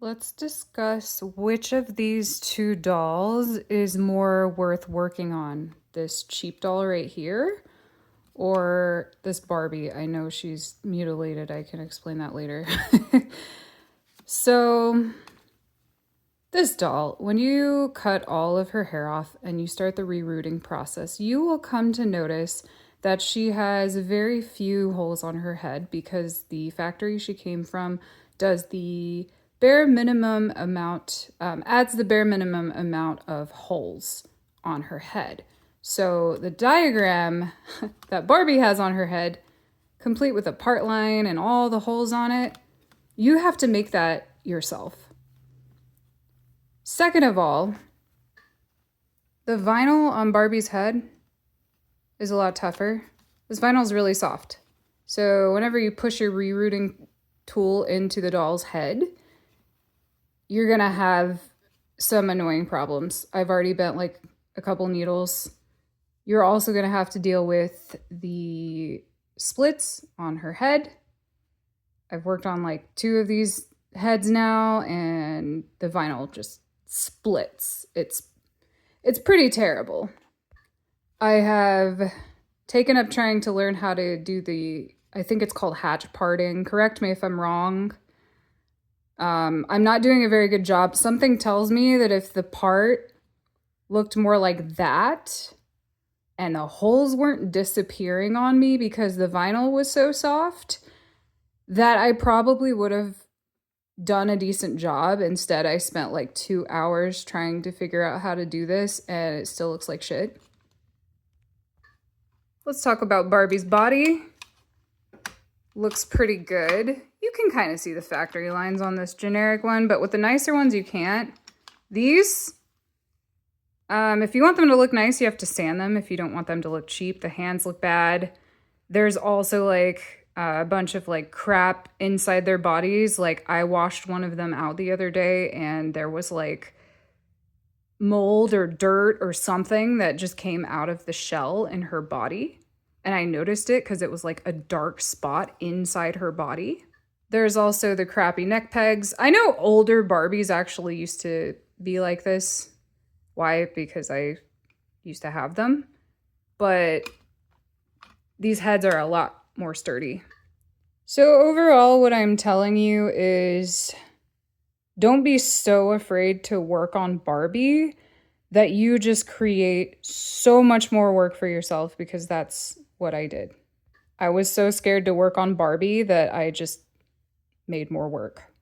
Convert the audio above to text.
Let's discuss which of these two dolls is more worth working on. This cheap doll right here or this Barbie. I know she's mutilated. I can explain that later. So this doll, when you cut all of her hair off and you start the rerooting process, you will come to notice that she has very few holes on her head because the factory she came from does the bare minimum amount, adds the bare minimum amount of holes on her head. So the diagram that Barbie has on her head, complete with a part line and all the holes on it, you have to make that yourself. Second of all, the vinyl on Barbie's head is a lot tougher. This vinyl is really soft. So whenever you push your rerooting tool into the doll's head, you're gonna have some annoying problems. I've already bent like a couple needles. You're also gonna have to deal with the splits on her head. I've worked on like 2 of these heads now and the vinyl just splits. It's pretty terrible. I have taken up trying to learn how to do I think it's called hatch parting. Correct me if I'm wrong. I'm not doing a very good job. Something tells me that if the part looked more like that and the holes weren't disappearing on me because the vinyl was so soft, that I probably would have done a decent job. Instead, I spent like 2 hours trying to figure out how to do this and it still looks like shit. Let's talk about Barbie's body. Looks pretty good. You can kind of see the factory lines on this generic one, but with the nicer ones, you can't. These, if you want them to look nice, you have to sand them. If you don't want them to look cheap, the hands look bad. There's also like a bunch of like crap inside their bodies. Like I washed one of them out the other day and there was like mold or dirt or something that just came out of the shell in her body. And I noticed it because it was like a dark spot inside her body. There's also the crappy neck pegs. I know older Barbies actually used to be like this. Why? Because I used to have them. But these heads are a lot more sturdy. So overall, what I'm telling you is don't be so afraid to work on Barbie that you just create so much more work for yourself, because that's what I did. I was so scared to work on Barbie that I just made more work.